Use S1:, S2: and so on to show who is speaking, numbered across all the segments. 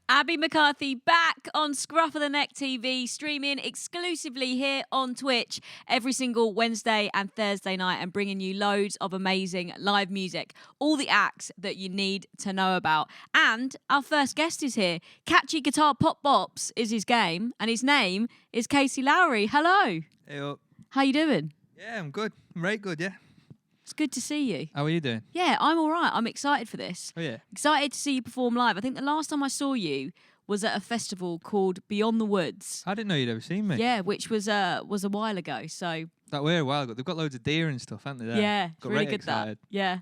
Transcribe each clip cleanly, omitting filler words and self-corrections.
S1: Abbie McCarthy back on Scruff of the Neck TV, streaming exclusively here on Twitch every single Wednesday and Thursday night and bringing you loads of amazing live music, all the acts that you need to know about. And our first guest is here. Catchy Guitar Pop Bops is his game, and his name is Casey Lowry. Hello.
S2: Hey up.
S1: How you doing?
S2: Yeah, I'm good. I'm very good, yeah.
S1: It's good to see you.
S2: How are you doing?
S1: Yeah, I'm all right. I'm excited for this.
S2: Oh, yeah.
S1: Excited to see you perform live. I think the last time I saw you was at a festival called Beyond the Woods.
S2: I didn't know you'd ever seen me.
S1: Yeah, which was a while ago. So
S2: That were a while ago. They've got loads of deer and stuff, haven't they? There?
S1: yeah, it's
S2: got
S1: really
S2: right
S1: good
S2: excited.
S1: that. Yeah,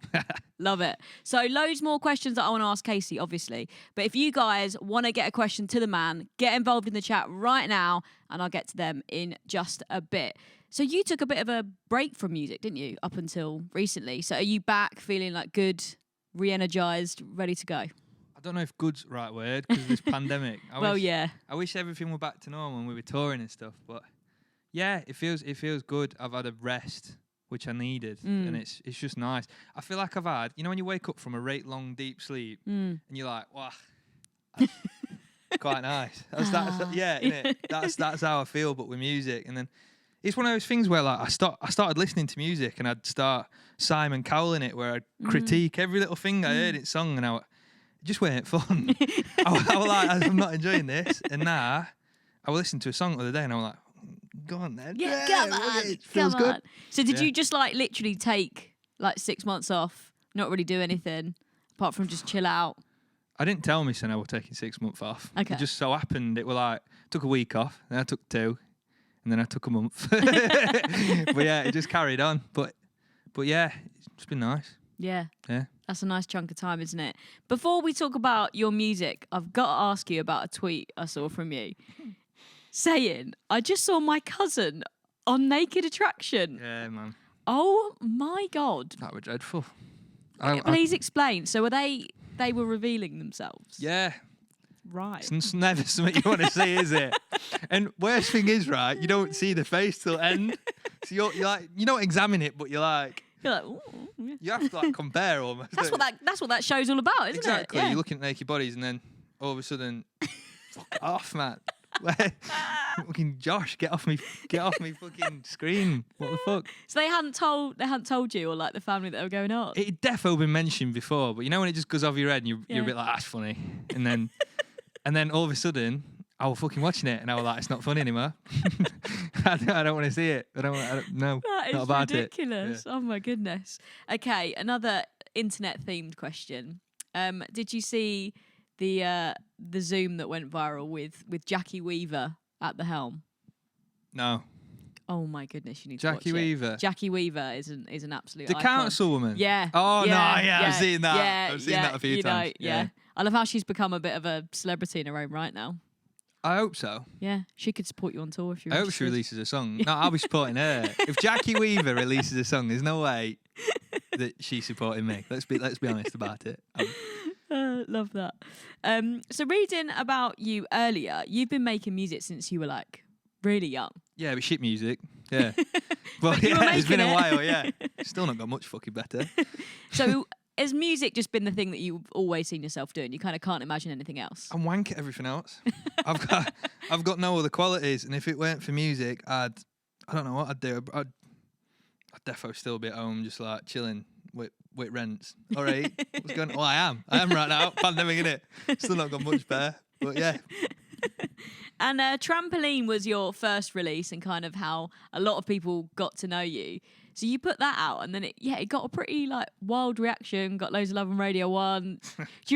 S1: love it. So loads more questions that I want to ask Casey, obviously. But if you guys want to get a question to the man, get involved in the chat right now, and I'll get to them in just a bit. So you took a bit of a break from music, didn't you, up until recently? So are you back feeling like good, re-energized, ready to go?
S2: I don't know if good's the right word because of this pandemic.
S1: Yeah.
S2: I wish everything were back to normal when we were touring and stuff. But yeah, it feels good. I've had a rest, which I needed, and it's just nice. I feel like I've had, you know, when you wake up from a right long deep sleep and you're like, wow, that's quite nice. Yeah, innit? That's how I feel, but with music. And then it's one of those things where like I started listening to music and I'd start Simon Cowell in it, where I'd critique every little thing I heard in song, and it just weren't fun. I was like, I'm not enjoying this. And now I was listening to a song the other day and I was like, go on then.
S1: Yeah, come on.
S2: It feels good.
S1: So did you just like literally take like 6 months off, not really do anything apart from just chill out?
S2: I didn't tell my son I was taking 6 months off.
S1: Okay.
S2: It just so happened it was like, took a week off, then I took 2, and then I took a month. But yeah, it just carried on. But yeah, it's been nice.
S1: Yeah.
S2: Yeah.
S1: That's a nice chunk of time, isn't it? Before we talk about your music, I've got to ask you about a tweet I saw from you saying, I just saw my cousin on Naked Attraction.
S2: Yeah, man.
S1: Oh my God.
S2: That was dreadful.
S1: Please explain. So they were revealing themselves?
S2: Yeah.
S1: Right.
S2: It's never something you want to see, is it? And worst thing is, right, you don't see the face till end. So you're like, you don't examine it, but you're like,
S1: ooh, yeah.
S2: you have to like compare almost.
S1: That's what that show's all about, isn't
S2: exactly.
S1: it? Yeah.
S2: You're looking at naked bodies, and then all of a sudden, fuck off, man. Fucking Josh, get off me fucking screen. What the fuck?
S1: So they hadn't told you, or like the family that were going on?
S2: It defo been mentioned before, but you know when it just goes over your head and you're a bit like, that's funny. And then all of a sudden, I was fucking watching it and I was like, it's not funny anymore. I don't want to see it. No,
S1: that
S2: not
S1: is
S2: about
S1: ridiculous.
S2: it. Yeah.
S1: Oh my goodness. Okay, another internet themed question. Did you see the Zoom that went viral with Jackie Weaver at the helm?
S2: No.
S1: Oh my goodness, you need to watch
S2: Jackie
S1: it.
S2: Weaver.
S1: Jackie Weaver is an absolute
S2: The
S1: icon.
S2: councilwoman.
S1: Yeah.
S2: Oh
S1: yeah,
S2: no, yeah, I've seen that.
S1: Yeah,
S2: I've seen that a few times.
S1: Yeah. I love how she's become a bit of a celebrity in her own right now.
S2: I hope so.
S1: Yeah, she could support you on tour if you're
S2: I hope she releases a song. No, I'll be supporting her. If Jackie Weaver releases a song, there's no way that she's supporting me. Let's be honest about it.
S1: Love that. So reading about you earlier, you've been making music since you were like really young.
S2: Yeah, but shit music. Yeah. But
S1: you were
S2: yeah, it's been
S1: making
S2: a
S1: it.
S2: while, yeah. Still not got much fucking better.
S1: So has music just been the thing that you've always seen yourself doing? You kind of can't imagine anything else?
S2: I'm wank at everything else. I've got no other qualities, and if it weren't for music, I don't know what I'd do. I'd defo still be at home just like chilling with rents. All right. What's going on? Well, I am right now. Pandemic, innit? Still not got much better. But yeah.
S1: And Trampoline was your first release and kind of how a lot of people got to know you. So you put that out and then it got a pretty like wild reaction, got loads of love on Radio 1. Do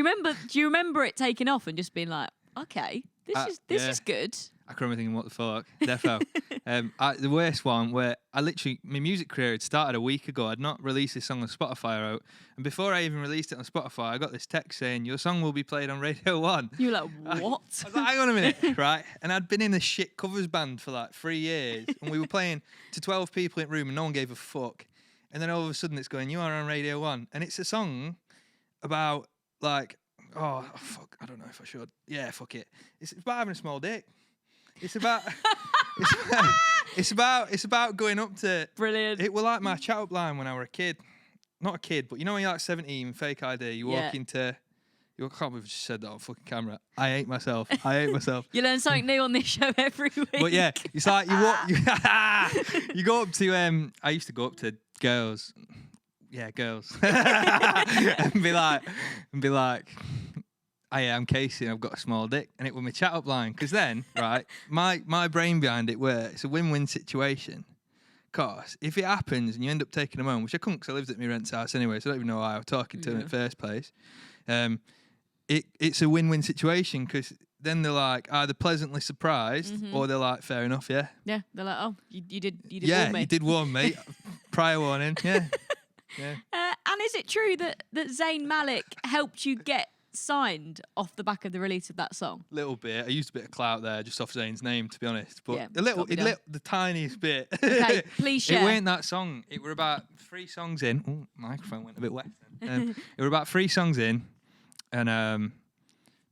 S1: you remember it taking off and just being like, okay, this is good?
S2: I can remember thinking, what the fuck? Defo. The worst one where my music career had started a week ago. I'd not released this song on Spotify, and before I even released it on Spotify, I got this text saying, your song will be played on Radio 1.
S1: You were like, what?
S2: I was like, hang on a minute, right? And I'd been in a shit covers band for like 3 years, and we were playing to 12 people in a room, and no one gave a fuck. And then all of a sudden it's going, you are on Radio 1. And it's a song about like, oh, fuck, I don't know if I should. Yeah, fuck it. It's about having a small dick. It's about it's about going up to.
S1: Brilliant.
S2: It was like my chat-up line when I was a kid. Not a kid, but you know when you're like 17, fake ID, you walk into You can't believe I just said that on fucking camera. I hate myself.
S1: You learn something new on this show every week.
S2: But yeah, it's like you walk. You go up to. I used to go up to girls. Yeah, girls. and be like, "Hey, I'm Casey. And I've got a small dick," and it was my chat up line. Because then, right, my brain behind it were it's a win-win situation. Cause if it happens and you end up taking them home, which I couldn't because I lived at my rent's house anyway, so I don't even know why I was talking to them in the first place. It's a win-win situation because then they're like either pleasantly surprised or they're like, fair enough, yeah.
S1: Yeah, they're like, oh, you did warn me.
S2: Yeah, you did warn me. Prior warning, yeah. Yeah.
S1: And is it true that Zayn Malik helped you get signed off the back of the release of that song?
S2: Little bit. I used a bit of clout there just off Zayn's name, to be honest. But
S1: Yeah,
S2: the tiniest bit.
S1: Okay, please share.
S2: It weren't that song. It were about 3 songs in. Oh, microphone went a bit wet. It were about 3 songs in. And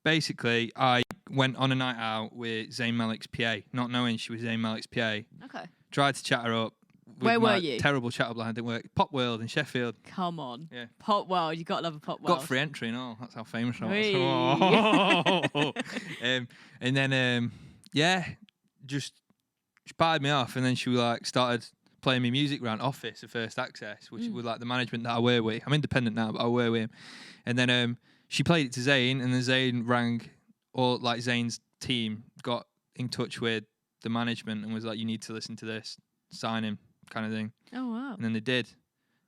S2: basically, I went on a night out with Zayn Malik's PA, not knowing she was Zayn Malik's PA.
S1: Okay.
S2: Tried to chat her up.
S1: Where were you?
S2: Terrible chat up line didn't work. Pop World in Sheffield.
S1: Come on.
S2: Yeah.
S1: Pop World. You got to love a Pop World.
S2: Got free entry and all. That's how famous I
S1: Whee.
S2: was. And then, just she barred me off, and then she started playing me music around Office at First Access, which was like the management that I were with. I'm independent now, but I were with him. And then she played it to Zayn, and then Zayn rang, or like Zayn's team got in touch with the management and was like, "You need to listen to this, sign him," kind of thing.
S1: Oh wow.
S2: And then they did.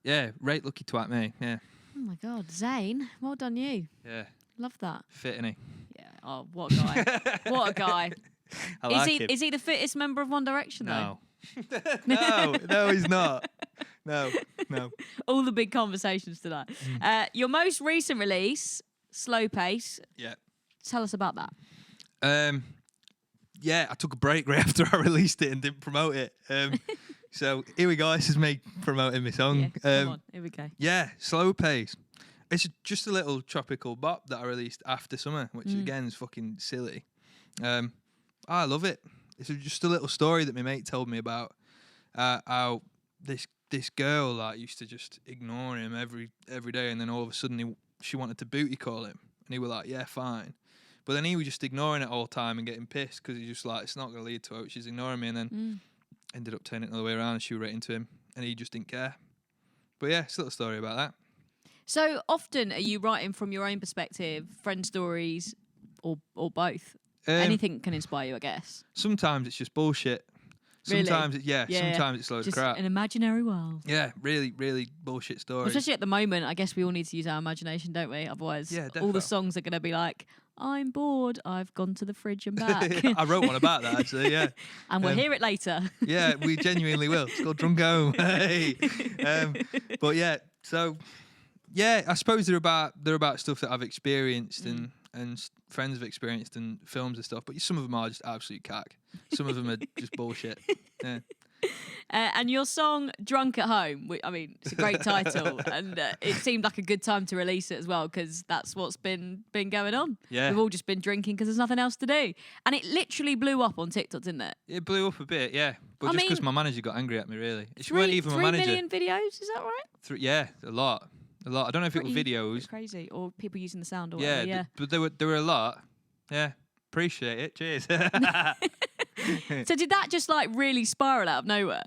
S2: Yeah, right lucky twat me. Yeah.
S1: Oh my God, Zayn, well done you.
S2: Yeah.
S1: Love that.
S2: Fit, innit?
S1: Yeah. Oh, what a guy. What a guy.
S2: I like him.
S1: Is he the fittest member of One Direction though?
S2: No. No, he's not. No.
S1: All the big conversations tonight. Your most recent release, Slow Pace.
S2: Yeah.
S1: Tell us about that.
S2: Yeah, I took a break right after I released it and didn't promote it. So here we go. This is me promoting my song.
S1: Yeah, come on, here we go.
S2: Yeah, Slow Pace. It's just a little tropical bop that I released after summer, which again is fucking silly. I love it. It's just a little story that my mate told me about how this girl used to just ignore him every day, and then all of a sudden she wanted to booty call him, and he was like, yeah, fine. But then he was just ignoring it all the time and getting pissed because he's just like, it's not going to lead to it. She's ignoring me, and then ended up turning it the other way around, and she was right into him, and he just didn't care. But yeah, it's a little story about that. So
S1: often, are you writing from your own perspective, friend stories, or both? Anything can inspire you, I guess.
S2: Sometimes it's just bullshit.
S1: Really?
S2: Sometimes sometimes it's loads of crap.
S1: An imaginary world.
S2: Yeah, really, really bullshit stories.
S1: Especially at the moment, I guess we all need to use our imagination, don't we? Otherwise, all the songs are going to be like, I'm bored, I've gone to the fridge and back.
S2: I wrote one about that, actually, yeah.
S1: And we'll hear it later.
S2: Yeah, we genuinely will. It's called Drunk Home. Hey. But yeah, so, yeah, I suppose they're about stuff that I've experienced and friends have experienced and films and stuff, but some of them are just absolute cack. Some of them are just bullshit. Yeah.
S1: And your song Drunk at Home, I mean, it's a great title, and it seemed like a good time to release it as well, because that's what's been going on.
S2: Yeah.
S1: We've all just been drinking because there's nothing else to do. And it literally blew up on TikTok, didn't it?
S2: It blew up a bit, yeah. But just because my manager got angry at me, really. She weren't even my
S1: 3
S2: manager.
S1: 3 million videos, is that right?
S2: Yeah, a lot. I don't know if it were videos.
S1: Crazy. Or people using the sound or whatever, yeah.
S2: But there were a lot. Yeah. Appreciate it. Cheers.
S1: So did that just really spiral out of nowhere?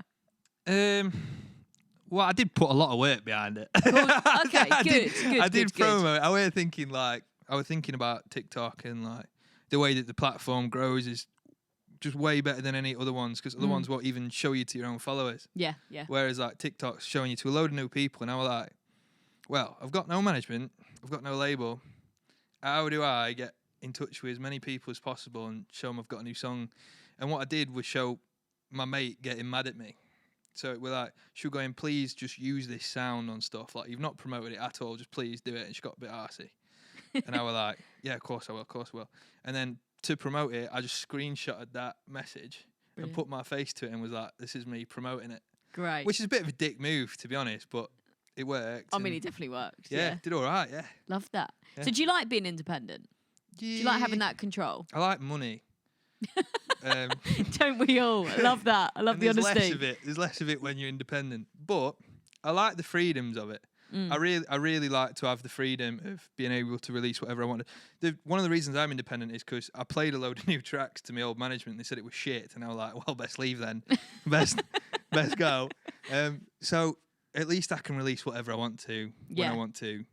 S2: Well, I did put a lot of work behind it.
S1: Okay, good.
S2: I did promo it. I was thinking about TikTok and the way that the platform grows is just way better than any other ones, because other ones won't even show you to your own followers.
S1: Yeah.
S2: Whereas TikTok's showing you to a load of new people, and I was like, well, I've got no management, I've got no label. How do I get in touch with as many people as possible and show them I've got a new song? And what I did was show my mate getting mad at me. So we're like, she was going, please just use this sound on stuff. You've not promoted it at all, just please do it. And she got a bit arsey. And I was like, yeah, of course I will. And then to promote it, I just screenshotted that message and put my face to it and was like, this is me promoting it.
S1: Great.
S2: Which is a bit of a dick move, to be honest, but it worked.
S1: I mean, it definitely worked.
S2: Yeah, did all right, yeah.
S1: Love that.
S2: Yeah.
S1: So do you like being independent? Do you like having that control?
S2: I like money.
S1: Don't we all? I love that. I love the honesty.
S2: There's less of it when you're independent. But I like the freedoms of it. I really like to have the freedom of being able to release whatever I wanted. One of the reasons I'm independent is because I played a load of new tracks to my old management. They said it was shit, and I was like, well, best leave then. best go. So at least I can release whatever I want to when I want to.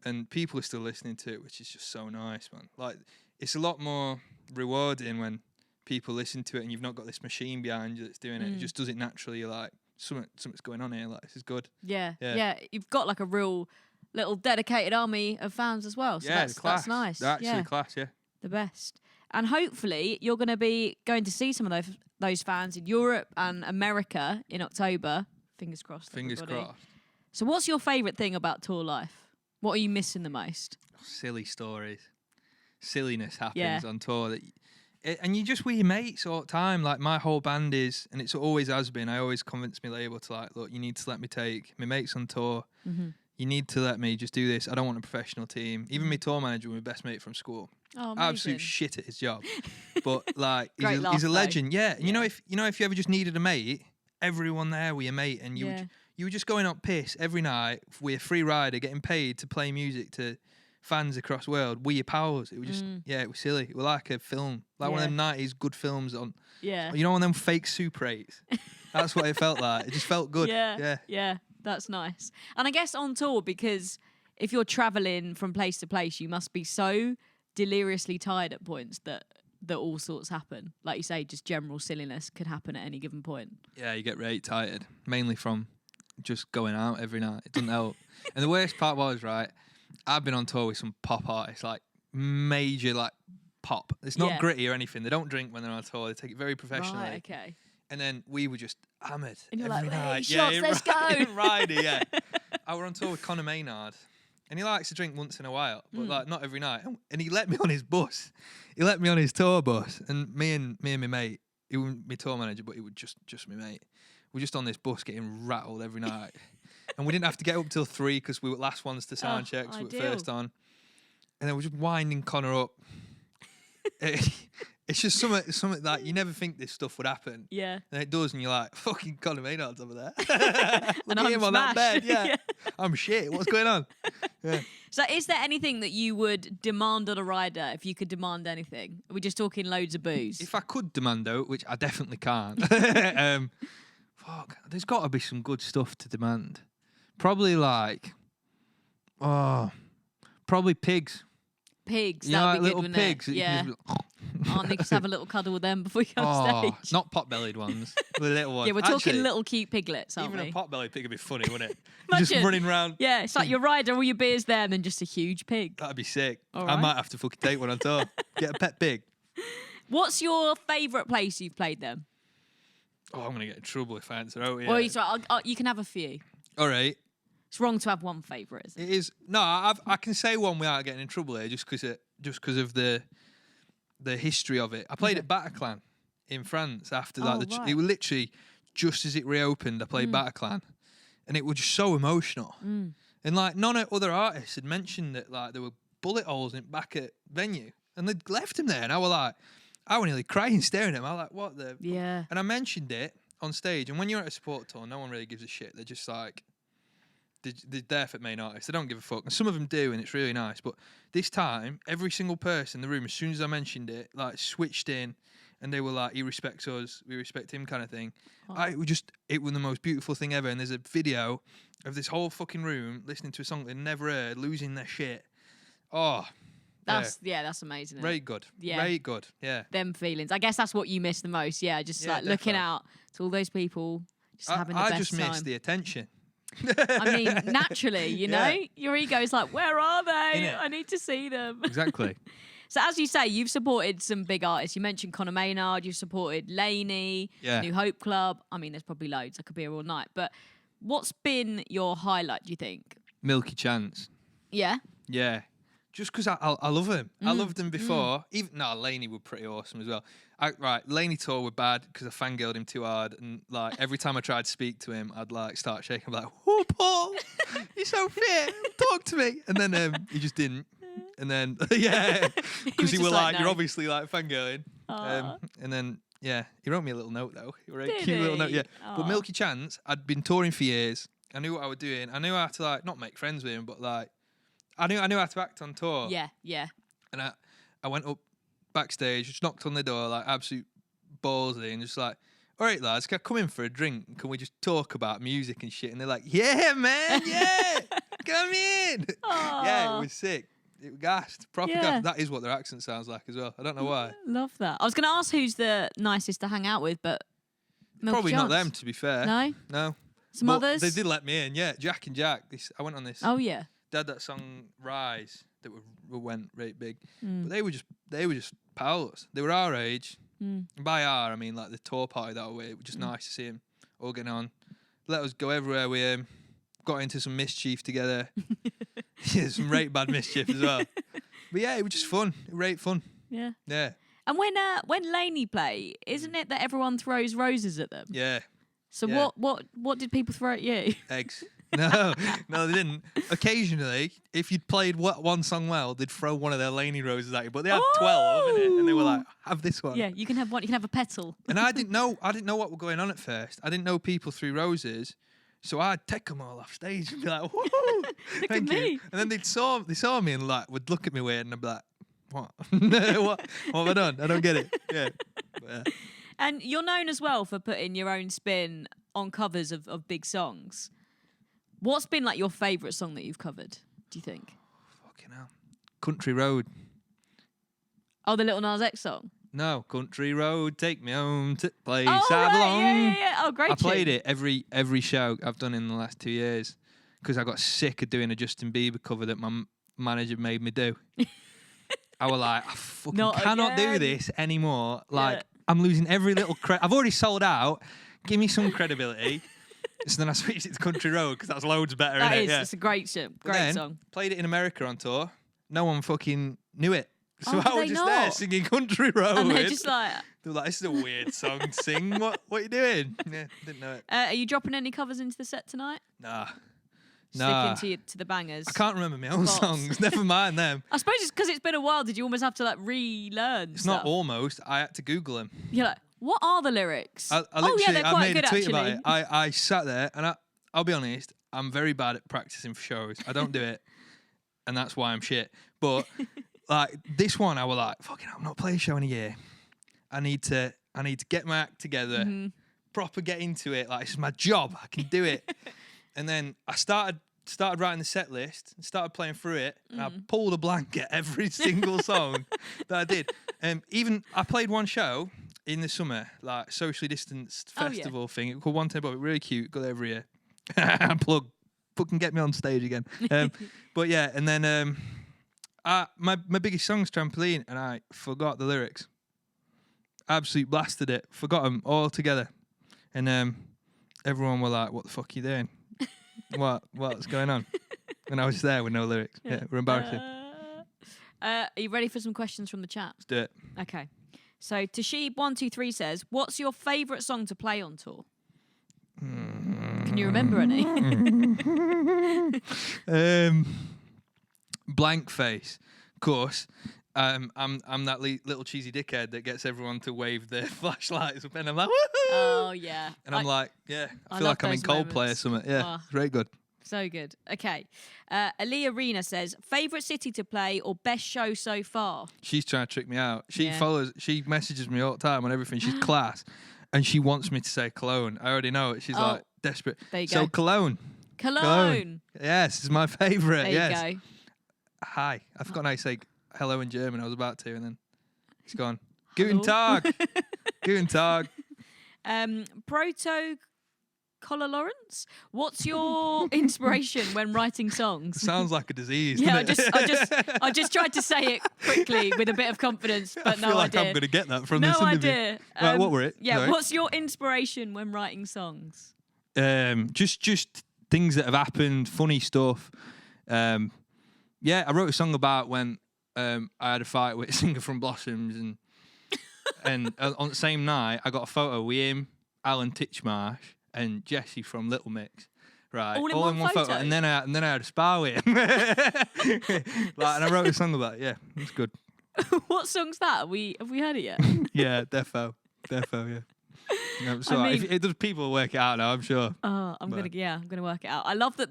S2: And people are still listening to it, which is just so nice, man. Like, it's a lot more rewarding when people listen to it and you've not got this machine behind you that's doing it. It just does it naturally. You're like, something's going on here. Like, this is good.
S1: Yeah. You've got like a real little dedicated army of fans as well. So that's nice.
S2: They're actually class, yeah.
S1: The best. And hopefully you're going to be going to see some of those fans in Europe and America in October. Fingers crossed.
S2: Fingers crossed.
S1: So what's your favourite thing about tour life? What are you missing the most?
S2: Silly stories. Silliness happens on tour. And you just with your mates all the time. Like, my whole band is, and it's always has been, I always convince my label to, like, look, you need to let me take my mates on tour. Mm-hmm. You need to let me just do this. I don't want a professional team. Even my tour manager, my best mate from school.
S1: Oh,
S2: absolute shit at his job. But, like, he's a legend. Yeah. And you know, if you ever just needed a mate, everyone there were your mate, and you were just going up piss every night with a free rider, getting paid to play music to fans across the world. With your pals. It was just it was silly. It was like a film, like one of them 90s good films on. Yeah. You know, one of them fake Super 8s. That's what it felt like. It just felt good.
S1: Yeah. That's nice. And I guess on tour, because if you're traveling from place to place, you must be so deliriously tired at points that all sorts happen. Like you say, just general silliness could happen at any given point. Yeah,
S2: you get really tired, mainly from just going out every night. It doesn't help. And the worst part was, right, I've been on tour with some pop artists, like major, like pop. It's not gritty or anything. They don't drink when they're on tour. They take it very professionally.
S1: Right, okay.
S2: And then we were just hammered
S1: and you're
S2: every
S1: like,
S2: night.
S1: Shots, let's go.
S2: Rider, yeah. I were on tour with Conor Maynard. And he likes to drink once in a while, but like not every night. And he let me on his bus. He let me on his tour bus. And me and my mate, he was my tour manager, but he was just my mate. We're just on this bus getting rattled every night. And we didn't have to get up till 3 because we were last ones to sound check, so we were first on. And then we're just winding Connor up. It's just something that you never think this stuff would happen.
S1: Yeah.
S2: And it does, and you're like, fucking Conor Maynard's over there.
S1: And I'm
S2: him on that bed. Yeah. I'm shit. What's going on? Yeah.
S1: So is there anything that you would demand on a rider if you could demand anything? Are we just talking loads of booze?
S2: If I could demand out, which I definitely can't, there's got to be some good stuff to demand. Probably probably pigs.
S1: Pigs,
S2: you know,
S1: that'd
S2: like
S1: be
S2: little
S1: good,
S2: pigs.
S1: Yeah. I need to have a little cuddle with them before you go on stage.
S2: Not pot-bellied ones, the little ones.
S1: Yeah, we're talking little cute piglets, aren't
S2: we?
S1: Even
S2: a pot-bellied pig would be funny, wouldn't it?
S1: Imagine,
S2: just running around.
S1: Yeah, it's like your rider, all your beers there, and then just a huge pig.
S2: That'd be sick.
S1: Right.
S2: I might have to fucking take one on tour. Get a pet pig.
S1: What's your favourite place you've played then?
S2: Oh, I'm going to get in trouble if I answer out here.
S1: Well, you can have a few.
S2: All right.
S1: It's wrong to have one favourite, isn't it?
S2: It is. No, I can say one without getting in trouble here, just because of the history of it. I played at Bataclan in France after that.
S1: Right.
S2: It was literally just as it reopened. I played Bataclan, and it was just so emotional. And like none of other artists had mentioned that like there were bullet holes in back at venue, and they'd left him there. And I was nearly crying, staring at him. I was like, "What the?"
S1: Yeah.
S2: And I mentioned it on stage. And when you're at a support tour, no one really gives a shit. They're just like. They're there for main artists. They don't give a fuck. And some of them do, and it's really nice. But this time, every single person in the room, as soon as I mentioned it, like switched in, and they were like, "He respects us, we respect him," kind of thing.
S1: Oh.
S2: It was the most beautiful thing ever. And there's a video of this whole fucking room listening to a song they never heard, losing their shit. Oh,
S1: that's amazing.
S2: Very good.
S1: Yeah,
S2: very good. Yeah,
S1: them feelings. I guess that's what you miss the most. Yeah, just like looking out to all those people, just having the best time.
S2: I just miss the attention.
S1: I mean, naturally, you know, your ego is like, where are they? I need to see them.
S2: Exactly.
S1: So as you say, you've supported some big artists. You mentioned Conor Maynard, you've supported Laney, New Hope Club. I mean, there's probably loads. I could be here all night. But what's been your highlight, do you think?
S2: Milky Chance.
S1: Yeah?
S2: Yeah. Just because I love him. I loved him before. Laney were pretty awesome as well. Laney tour were bad because I fangirled him too hard, and like every time I tried to speak to him, I'd like start shaking. I'm like, "Oh, Paul, you're so fit. Talk to me." And then he just didn't. And then because he were like, "You're obviously like fangirling." And then he wrote me a little note though. He wrote a cute little note. Yeah. But Milky Chance, I'd been touring for years, I knew what I was doing. I knew how to like not make friends with him, but like I knew how to act on tour.
S1: Yeah, yeah.
S2: And I went up backstage, just knocked on the door like absolute ballsy, and just like, all right, lads, can I come in for a drink? Can we just talk about music and shit? And they're like, yeah, man, yeah, come in. Yeah, it was sick. It was gassed, proper gassed. That is what their accent sounds like as well. I don't know why.
S1: Love that. I was going to ask who's the nicest to hang out with, but
S2: probably not them, to be fair.
S1: No. Some
S2: but
S1: others.
S2: They did let me in. Yeah, Jack and Jack. I went on this.
S1: Oh yeah.
S2: They had that song Rise that went right big, but they were just pals. They were our age. And by our, I mean like the tour party that way. It was just nice to see him all getting on. Let us go everywhere with him. Got into some mischief together. Yeah, some right bad mischief as well. But yeah, it was just fun. Great fun.
S1: Yeah.
S2: Yeah.
S1: And when Laney play, isn't it that everyone throws roses at them?
S2: Yeah.
S1: So
S2: yeah.
S1: what did people throw at you?
S2: Eggs. No, they didn't. Occasionally, if you'd played one song well, they'd throw one of their Laney roses at you. But they had 12, innit? And they were like, "Have this one."
S1: Yeah, you can have one. You can have a petal.
S2: And I didn't know what was going on at first. I didn't know people threw roses, so I'd take them all off stage and be like, "Whoa,
S1: Look
S2: thank
S1: at
S2: you."
S1: me.
S2: And then they saw me and like would look at me weird, and I'd be like, "What? what have I done? I don't get it." Yeah. But, yeah.
S1: And you're known as well for putting your own spin on covers of big songs. What's been like your favourite song that you've covered, do you think?
S2: Fucking hell. Country Road.
S1: Oh, the Little Nas X song?
S2: No, Country Road, take me home to the place
S1: Oh,
S2: I
S1: right,
S2: belong.
S1: yeah. Oh, great
S2: I played
S1: tune.
S2: it every show I've done in the last 2 years because I got sick of doing a Justin Bieber cover that my manager made me do. I was like, I fucking
S1: Not
S2: cannot
S1: again.
S2: do this anymore. Like,
S1: Yeah.
S2: I'm losing every little I've already sold out. Give me some credibility. So then I switched it to Country Road because that's loads better,
S1: That
S2: innit?
S1: is,
S2: Yeah.
S1: it's a great song.
S2: Played it in America on tour. No one fucking knew it. So
S1: Oh,
S2: I
S1: did
S2: was
S1: they
S2: just there
S1: not?
S2: singing Country Road.
S1: And they're just like,
S2: They were like, this is a weird song to sing. What are you doing? Yeah, didn't know it.
S1: are you dropping any covers into the set tonight?
S2: Nah.
S1: Sticking to the bangers.
S2: I can't remember my own
S1: Bops.
S2: songs. Never mind them.
S1: I suppose it's because it's been a while. Did you almost have to like relearn
S2: It's
S1: stuff?
S2: not almost. I had to Google them.
S1: You're like, what are the lyrics?
S2: I
S1: Oh yeah, they're
S2: I
S1: quite
S2: made
S1: good
S2: a tweet
S1: actually.
S2: about it. I sat there and I'll be honest, I'm very bad at practicing for shows. I don't do it. And that's why I'm shit. But like this one, I was like, fucking I'm not playing a show in a year. I need to get my act together, proper get into it. Like, this is my job. I can do it. And then I started writing the set list and started playing through it. And I pulled a blanket every single song that I did. Even I played one show in the summer, like socially distanced festival thing. It called One Ten Bob. Really cute. Got it every year. Plug. Fucking get me on stage again. But yeah, and then my biggest song's Trampoline, and I forgot the lyrics. Absolutely blasted it. Forgot them all together. And everyone were like, what the fuck are you doing? What's going on? And I was just there with no lyrics. Yeah, we're embarrassing.
S1: Are you ready for some questions from the chat?
S2: Let's do it.
S1: Okay. So Tashib123 says, what's your favourite song to play on tour? Can you remember any?
S2: Blank Face, of course. I'm that little cheesy dickhead that gets everyone to wave their flashlights up, and I'm like, woohoo!
S1: Oh yeah.
S2: And I'm like, yeah, I feel
S1: love
S2: like I'm in
S1: those
S2: Coldplay or
S1: moments.
S2: something. Yeah,
S1: Oh.
S2: it's very good.
S1: So good. Okay. Ali Arena says, favourite city to play or best show so far?
S2: She's trying to trick me out. She
S1: Yeah.
S2: she messages me all the time on everything. She's class, and she wants me to say Cologne. I already know it. She's like desperate.
S1: There you
S2: So
S1: go.
S2: Cologne.
S1: Cologne.
S2: Yes, it's my favourite.
S1: There
S2: Yes.
S1: you go.
S2: Hi. I forgot how to say hello in German. I was about to, and then it's gone. Guten Tag. Guten Tag.
S1: Proto Collar Lawrence, what's your inspiration when writing songs?
S2: Sounds like a disease.
S1: Yeah,
S2: doesn't it?
S1: I just tried to say it quickly with a bit of confidence, but
S2: I feel
S1: no
S2: like
S1: idea.
S2: I'm going to get that from
S1: No
S2: this interview.
S1: idea.
S2: Right, what were it?
S1: Yeah,
S2: Sorry.
S1: what's your inspiration when writing songs?
S2: Just things that have happened, funny stuff. Yeah, I wrote a song about when I had a fight with a singer from Blossoms, and on the same night I got a photo with him, Alan Titchmarsh, and Jesse from Little Mix. Right,
S1: All in one photo?
S2: and then I had a spar with him. Like, and I wrote a song about it. Yeah, it's good.
S1: What song's that? Have we heard it yet?
S2: Yeah, defo, yeah. No, so
S1: I mean-
S2: if it does, people will work it out now, I'm sure.
S1: I'm gonna work it out. I love that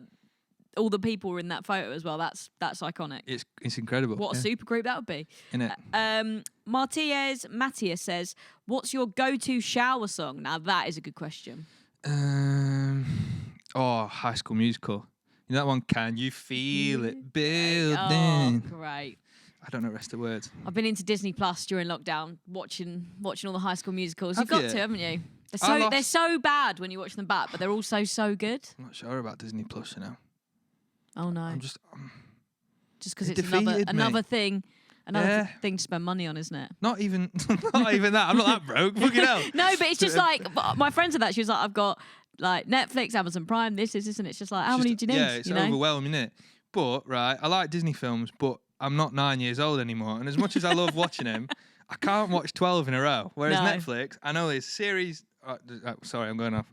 S1: all the people were in that photo as well. That's iconic.
S2: It's incredible.
S1: What a super group that would be.
S2: Innit?
S1: Matthias says, "What's your go-to shower song?" Now that is a good question.
S2: High School Musical. You know that one? Can you feel it building?
S1: Oh, great.
S2: I don't know the rest of the words.
S1: I've been into Disney Plus during lockdown, watching all the High School Musicals. You've
S2: Have
S1: got
S2: you?
S1: to, haven't you?
S2: I
S1: They're so bad when you watch them back, but they're also so good.
S2: I'm not sure about Disney Plus, you know.
S1: Oh no!
S2: I'm just
S1: Just because
S2: it
S1: it's
S2: defeated
S1: another
S2: me.
S1: thing to spend money on, isn't it?
S2: not even that. I'm not that broke. Fucking hell.
S1: No, but it's just like my friend said that she was like, I've got like Netflix, Amazon Prime, this, and it's just like, how many do you need?
S2: Yeah, it's overwhelming, innit? But right, I like Disney films, but I'm not 9 years old anymore. And as much as I love watching them, I can't watch 12 in a row. Whereas
S1: No.
S2: Netflix, I know there's series. Sorry, I'm going off.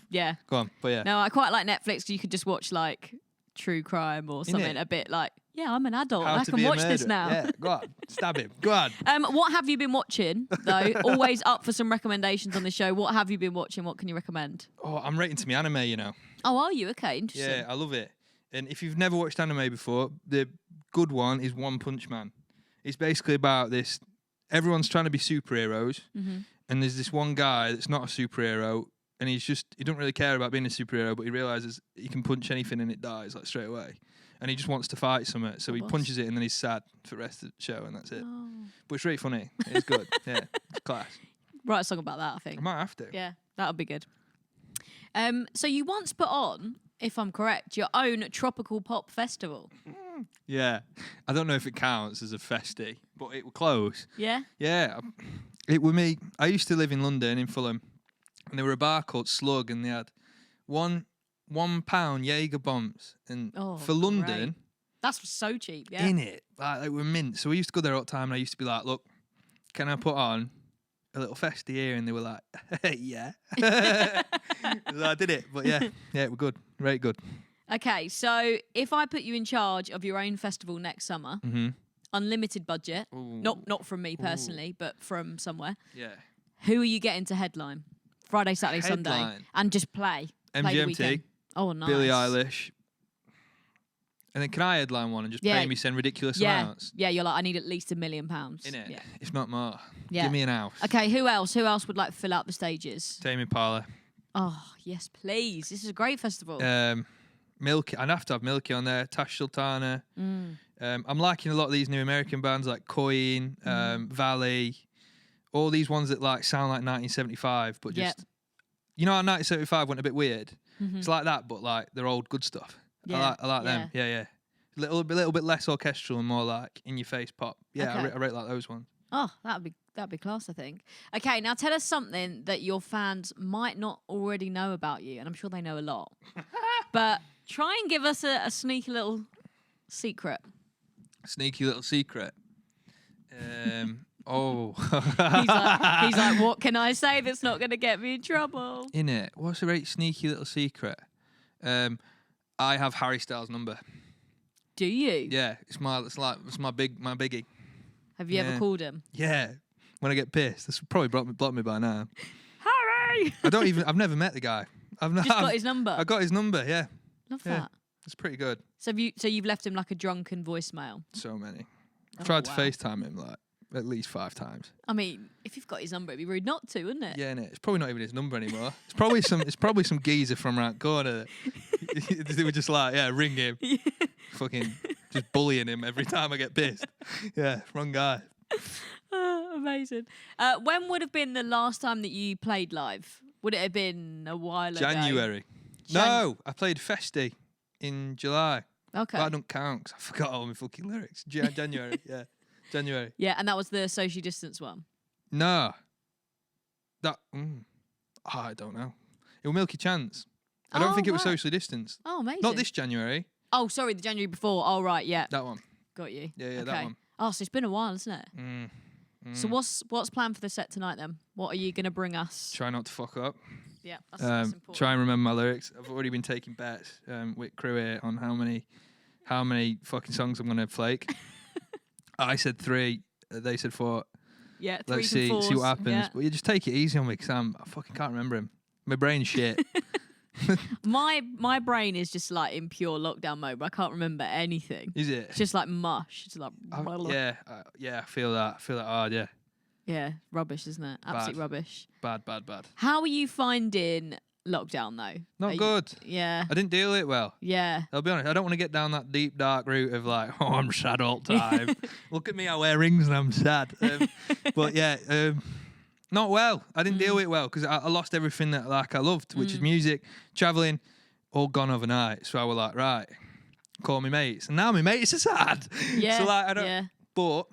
S1: Yeah.
S2: Go on, but yeah.
S1: No, I quite like Netflix because you could just watch like true crime or something a bit like, yeah, I'm an adult and I can watch this now.
S2: Yeah, go on, stab him. Go on.
S1: What have you been watching though? Always up for some recommendations on the show. What have you been watching? What can you recommend?
S2: Oh, I'm rating to me anime, you know.
S1: Oh, are you? Okay, interesting.
S2: Yeah, I love it. And if you've never watched anime before, the good one is One Punch Man. It's basically about this. Everyone's trying to be superheroes, and there's this one guy that's not a superhero, and he don't really care about being a superhero, but he realizes he can punch anything and it dies like straight away, and he just wants to fight something, so he punches it and then he's sad for the rest of the show, and that's it.
S1: Oh.
S2: But it's really funny. It's good. Yeah, it's class.
S1: Write a song about that, I think.
S2: I might have to.
S1: Yeah, that would be good. So you once put on, if I'm correct, your own tropical pop festival.
S2: Yeah, I don't know if it counts as a festy, but it was close.
S1: Yeah?
S2: Yeah, it was me. I used to live in London, in Fulham, and there were a bar called Slug, and they had £1 Jaeger bombs, and for London,
S1: great. That's so cheap. Yeah.
S2: in it, like they were mint. So we used to go there all the time, and I used to be like, "Look, can I put on a little festy here?" And they were like, "Yeah." So I did it, but yeah, it was good, very good.
S1: Okay, so if I put you in charge of your own festival next summer, unlimited budget,
S2: Ooh.
S1: not from me personally, but from somewhere,
S2: Yeah,
S1: who are you getting to headline? Friday, Saturday, Sunday,
S2: Headline?
S1: and just play the
S2: MGMT,
S1: weekend. Oh, nice.
S2: Billie Eilish. And then can I headline one and just pay me some ridiculous amounts?
S1: Yeah, you're like, I need at least £1 million.
S2: Innit?
S1: Yeah.
S2: If not more.
S1: Yeah.
S2: Give me an house.
S1: Okay, who else? Who else would like fill out the stages?
S2: Tame Impala.
S1: Oh, yes, please. This is a great festival.
S2: Milky. I'd have to have Milky on there. Tash Sultana. I'm liking a lot of these new American bands like Coin, Valley, all these ones that like sound like 1975, but just you know how 1975 went a bit weird. It's like that, but like they're old good stuff.
S1: Yeah.
S2: I like them. Yeah. Little bit less orchestral and more like in your face pop. Yeah,
S1: Okay.
S2: I rate like those ones.
S1: Oh, that'd be class, I think. Okay, now tell us something that your fans might not already know about you, and I'm sure they know a lot. But try and give us a sneaky little secret.
S2: Sneaky little secret.
S1: He's like, what can I say that's not going to get me in trouble?
S2: In it, what's a very sneaky little secret? I have Harry Styles' number.
S1: Do you?
S2: Yeah, it's my biggie.
S1: Have you ever called him?
S2: Yeah, when I get pissed, that's probably blocked me by now.
S1: Harry!
S2: I've never met the guy.
S1: Just got his number.
S2: I got his number. Yeah,
S1: Love
S2: yeah.
S1: that.
S2: It's pretty good.
S1: So you've left him like a drunken voicemail.
S2: So many. I've
S1: Oh,
S2: tried to
S1: wow.
S2: FaceTime him like at least 5 times.
S1: I mean, if you've got his number, it'd be rude not to, wouldn't it?
S2: Yeah, innit? It's probably not even his number anymore. It's probably some geezer from around the corner. They were just like, ring him. Fucking just bullying him every time I get pissed. Yeah, wrong guy.
S1: Oh, amazing. When would have been the last time that you played live? Would it have been a while ago?
S2: January. No, I played Festi in July.
S1: Okay.
S2: But I don't count 'cause I forgot all my fucking lyrics. January, yeah. January.
S1: Yeah, and that was the social distance one.
S2: No. I don't know. It was Milky Chance. I don't think it was
S1: right.
S2: socially distanced.
S1: Oh, amazing.
S2: Not this January.
S1: Oh, sorry, the January before. Oh, right, yeah.
S2: That one.
S1: Got you.
S2: Yeah, that one.
S1: Oh, so it's been a while, isn't it? So what's planned for the set tonight then? What are you going to bring us?
S2: Try not to fuck up.
S1: Yeah, that's important.
S2: Try and remember my lyrics. I've already been taking bets with crew here on how many fucking songs I'm going to flake. I said 3. They said 4.
S1: Yeah,
S2: let's
S1: threes and
S2: see
S1: fours.
S2: what happens.
S1: Yeah.
S2: But you just take it easy on me because I fucking can't remember him. My brain's shit.
S1: My brain is just like in pure lockdown mode, but I can't remember anything.
S2: Is it?
S1: It's just like mush. It's like
S2: yeah, I feel that. I feel that hard. Yeah.
S1: Yeah, rubbish, isn't it? Absolute rubbish.
S2: Bad.
S1: How are you finding lockdown though?
S2: Not good.
S1: Yeah.
S2: I didn't deal with it well.
S1: Yeah.
S2: I'll be honest. I don't want to get down that deep dark route of like, oh, I'm sad all the time. Look at me, I wear rings and I'm sad. But yeah. Not well. I didn't deal with it well because I lost everything that like I loved, which is music, traveling, all gone overnight. So I was like, right, call me mates, and now my mates are sad.
S1: Yeah.
S2: So like I don't.
S1: Yeah.
S2: But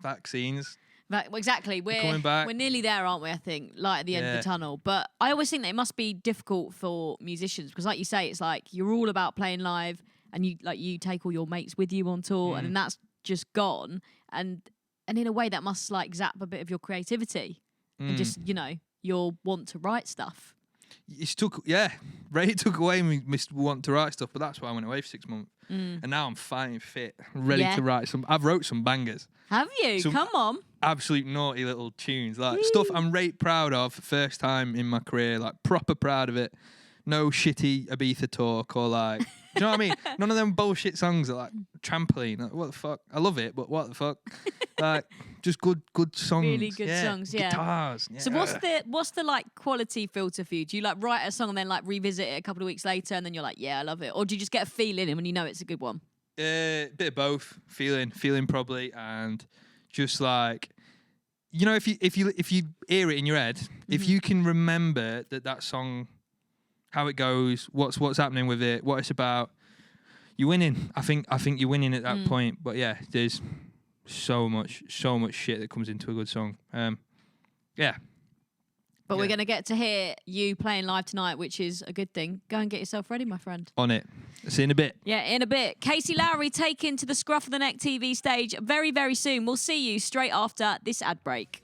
S2: vaccines.
S1: Well, exactly.
S2: Coming back.
S1: We're nearly there, aren't we? I think light at the end of the tunnel. But I always think that it must be difficult for musicians because, like you say, it's like you're all about playing live, and you take all your mates with you on tour, and then that's just gone. And in a way, that must like zap a bit of your creativity. And just, your want to write stuff.
S2: It's Ray took away me want to write stuff, but that's why I went away for 6 months. And now I'm fine, fit, ready to write I've wrote some bangers.
S1: Have you? Come on.
S2: Absolute naughty little tunes, like stuff I'm right proud of. First time in my career, like proper proud of it. No shitty Ibiza talk or like, do you know what I mean? None of them bullshit songs are like trampoline. Like, what the fuck? I love it, but what the fuck? Like, just good songs.
S1: Really good songs, yeah.
S2: Guitars. Yeah.
S1: So what's the like quality filter for you? Do you like write a song and then like revisit it a couple of weeks later and then you're like, yeah, I love it? Or do you just get a feeling when you know it's a good one?
S2: Bit of both. Feeling probably, and just like, if you hear it in your head, if you can remember that song, how it goes, what's happening with it, what it's about, you're winning. I think you're winning at that point. But yeah, there's so much shit that comes into a good song. Yeah.
S1: But we're going to get to hear you playing live tonight, which is a good thing. Go and get yourself ready, my friend.
S2: On it. See you in a bit.
S1: Yeah, in a bit. Casey Lowry taken to the Scruff of the Neck TV stage very, very soon. We'll see you straight after this ad break.